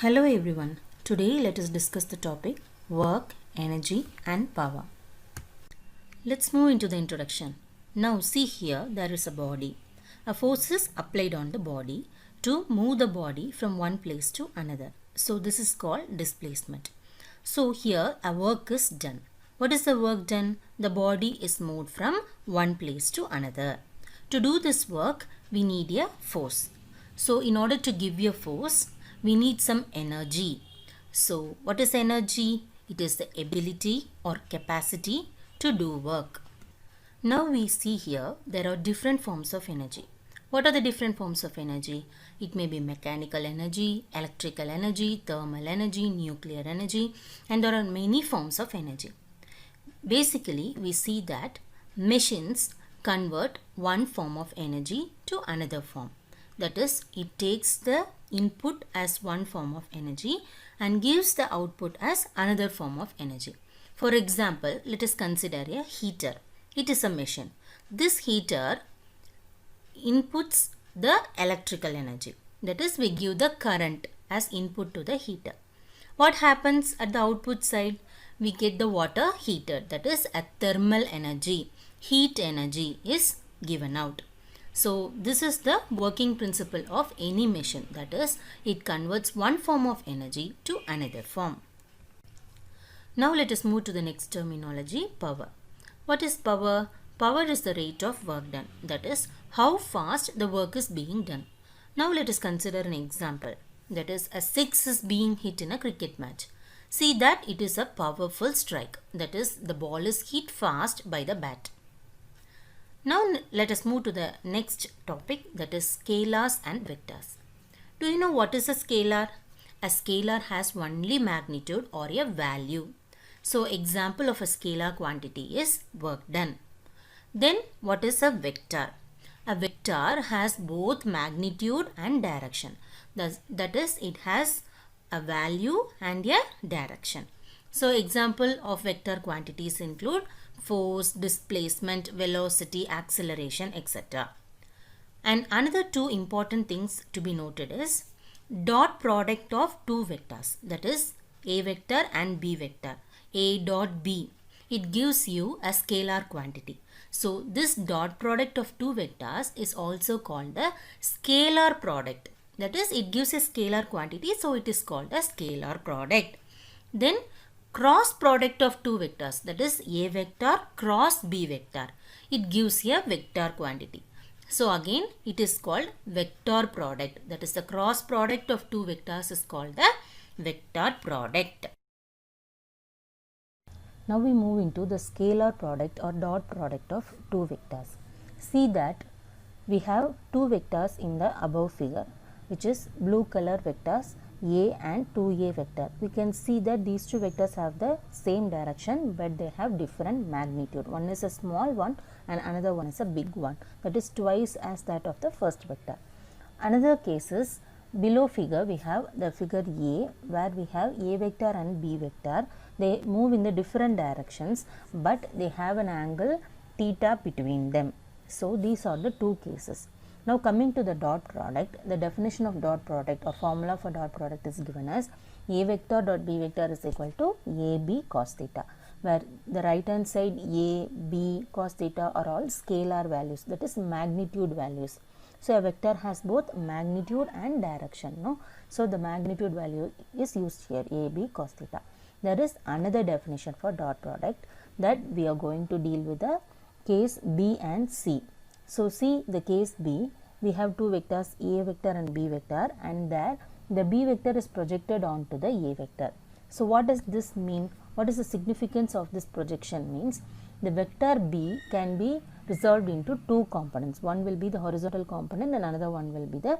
Hello everyone. Today let us discuss the topic work, energy and power. Let's move into the introduction. Now see here there is a body. A force is applied on the body to move the body from one place to another. So this is called displacement. So here a work is done. What is the work done? The body is moved from one place to another. To do this work we need a force. So in order to give a force we need some energy. So what is energy? It is the ability or capacity to do work. Now we see here there are different forms of energy. What are the different forms of energy? It may be mechanical energy, electrical energy, thermal energy, nuclear energy, and there are many forms of energy. Basically we see that machines convert one form of energy to another form. That is, it takes the input as one form of energy and gives the output as another form of energy. For example, let us consider a heater. It is a machine. This heater inputs the electrical energy. That is, we give the current as input to the heater. What happens at the output side? We get the water heated. That is, a thermal energy. Heat energy is given out. So this is the working principle of any machine. That is, it converts one form of energy to another form. Now let us move to the next terminology, power. What is power? Power is the rate of work done. That is, how fast the work is being done. Now let us consider an example. That is, a 6 is being hit in a cricket match. See that it is a powerful strike. That is, the ball is hit fast by the bat. Now let us move to the next topic, that is scalars and vectors. Do you know what is a scalar? A scalar has only magnitude or a value. So example of a scalar quantity is work done. Then what is a vector? A vector has both magnitude and direction. That is, it has a value and a direction. So example of vector quantities include force, displacement, velocity, acceleration, etc. And another two important things to be noted is dot product of two vectors, that is A vector and B vector, A dot B. It gives you a scalar quantity. So this dot product of two vectors is also called the scalar product. That is, it gives a scalar quantity, so it is called a scalar product. Then cross product of two vectors, that is A vector cross B vector. It gives a vector quantity. So again it is called vector product. That is, the cross product of two vectors is called the vector product. Now we move into the scalar product or dot product of two vectors. See that we have two vectors in the above figure, which is blue color vectors A and 2A vector. We can see that these two vectors have the same direction but they have different magnitude. One is a small one and another one is a big one. That is twice as that of the first vector. Another case is below figure we have the figure A, where we have A vector and B vector. They move in the different directions but they have an angle theta between them. So these are the two cases. Now coming to the dot product, the definition of dot product or formula for dot product is given as A vector dot B vector is equal to AB cos theta, where the right hand side A, B, cos theta are all scalar values, that is magnitude values. So a vector has both magnitude and direction. No? So the magnitude value is used here, AB cos theta. There is another definition for dot product that we are going to deal with the case B and C. So see the case B, we have two vectors A vector and B vector, and there the B vector is projected onto the A vector. So what does this mean? What is the significance of this projection? Means the vector B can be resolved into two components. One will be the horizontal component and another one will be the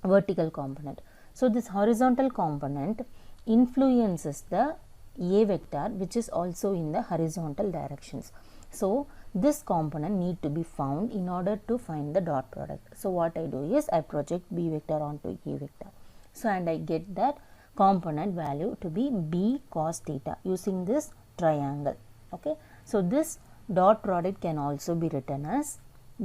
vertical component. So this horizontal component influences the A vector, which is also in the horizontal directions. So this component need to be found in order to find the dot product. So what I do is I project B vector onto A vector. So and I get that component value to be B cos theta using this triangle. Okay. So this dot product can also be written as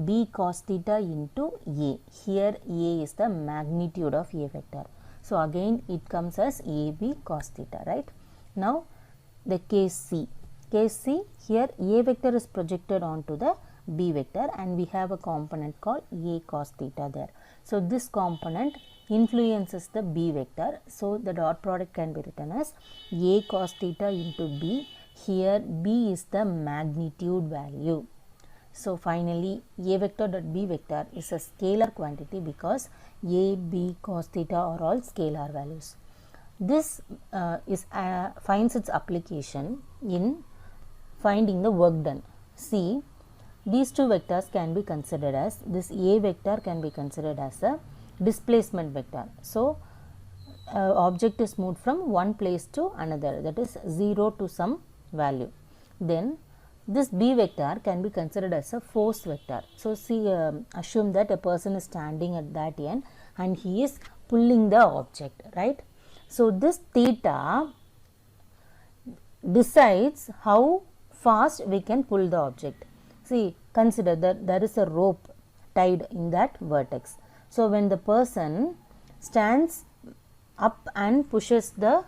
b cos theta into a. Here a is the magnitude of a vector. So again it comes as ab cos theta, right? Now the case C. Case C, here a vector is projected onto the b vector and we have a component called a cos theta there. So this component influences the b vector. So the dot product can be written as a cos theta into b. Here b is the magnitude value. So finally a vector dot b vector is a scalar quantity because a, b, cos theta are all scalar values. This finds its application in finding the work done. See, these two vectors can be considered as, this a vector can be considered as a displacement vector. So object is moved from one place to another, that is 0 to some value. Then this b vector can be considered as a force vector. So see, assume that a person is standing at that end and he is pulling the object, right? So this theta decides how fast we can pull the object. See, consider that there is a rope tied in that vertex. So when the person stands up and pushes the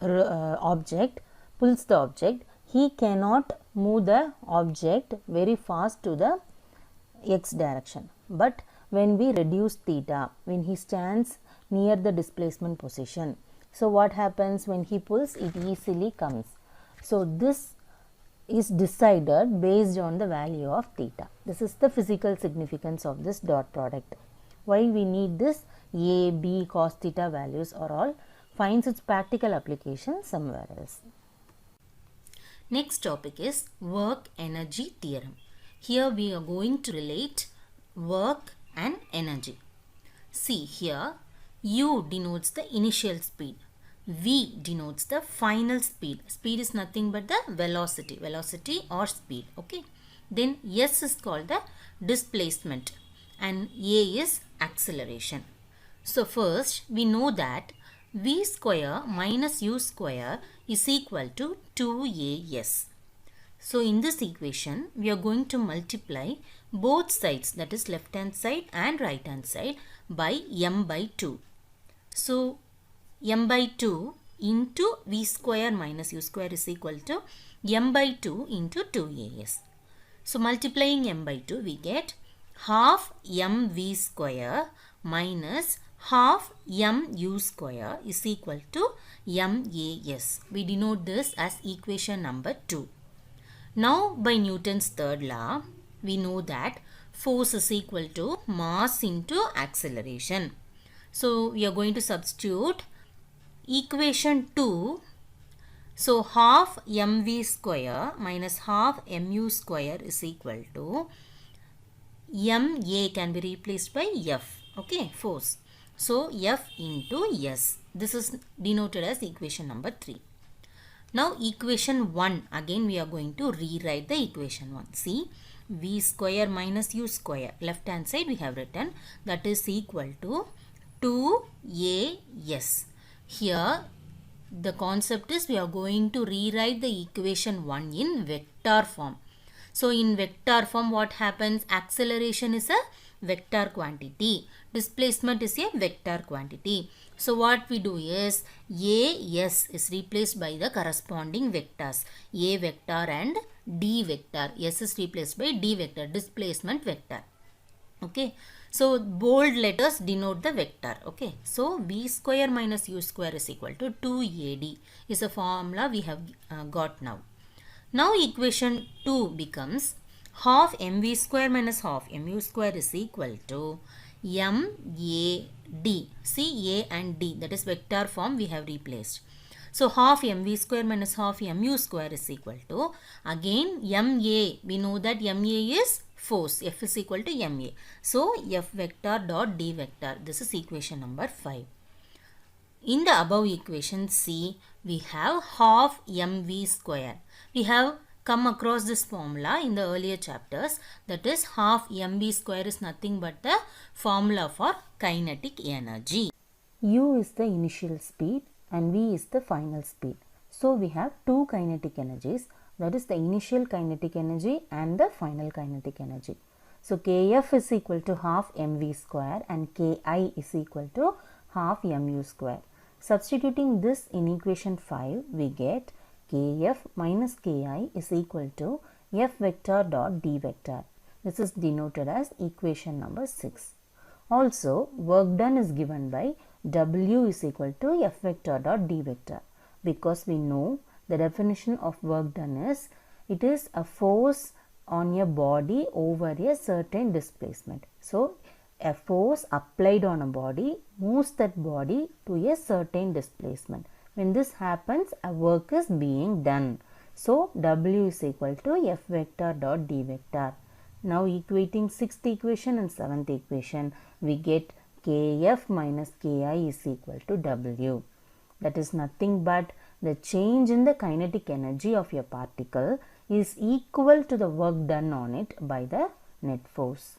object, pulls the object, he cannot move the object very fast to the x direction. But when we reduce theta, when he stands near the displacement position, so what happens? When he pulls, it easily comes. So this is decided based on the value of theta. This is the physical significance of this dot product. Why we need this a, b, cos theta values are all finds its practical application somewhere else. Next topic is work energy theorem. Here we are going to relate work and energy. See here, u denotes the initial speed, v denotes the final speed. Speed is nothing but the velocity or speed, okay. Then s is called the displacement and a is acceleration. So first we know that v square minus u square is equal to 2as. So in this equation we are going to multiply both sides, that is left hand side and right hand side, by m by 2. So m by 2 into v square minus u square is equal to m by 2 into 2as. So multiplying m by 2 we get half mv square minus half mu square is equal to mas. We denote this as equation number 2. Now by Newton's third law, we know that force is equal to mass into acceleration. So we are going to substitute equation 2. So half mv square minus half mu square is equal to ma can be replaced by f, okay, force. So f into s. This is denoted as equation number 3. Now equation 1, again we are going to rewrite the equation 1. See, v square minus u square, left hand side we have written, that is equal to 2as. Here the concept is we are going to rewrite the equation 1 in vector form. So in vector form what happens? Acceleration is a vector quantity, displacement is a vector quantity. So what we do is as is replaced by the corresponding vectors, a vector and d vector. S is replaced by d vector, displacement vector, okay. So bold letters denote the vector, okay. So v square minus u square is equal to 2ad is a formula we have got now. Now equation 2 becomes half mv square minus half mu square is equal to mad. See, a and d, that is vector form we have replaced. So half mv square minus half mu square is equal to, again ma, we know that ma is force, f is equal to ma. So f vector dot d vector, this is equation number 5. In the above equation C, we have half mv square. We have come across this formula in the earlier chapters, that is half mv square is nothing but the formula for kinetic energy. U is the initial speed and v is the final speed. So we have two kinetic energies, that is the initial kinetic energy and the final kinetic energy. So Kf is equal to half mv square and Ki is equal to half mu square. Substituting this in equation 5, we get Kf minus Ki is equal to F vector dot d vector. This is denoted as equation number 6. Also, work done is given by W is equal to F vector dot d vector, because we know the definition of work done is it is a force on a body over a certain displacement. So, a force applied on a body moves that body to a certain displacement. When this happens, a work is being done. So, W is equal to F vector dot d vector. Now, equating 6th equation and 7th equation, we get Kf minus Ki is equal to W. That is nothing but the change in the kinetic energy of a particle is equal to the work done on it by the net force.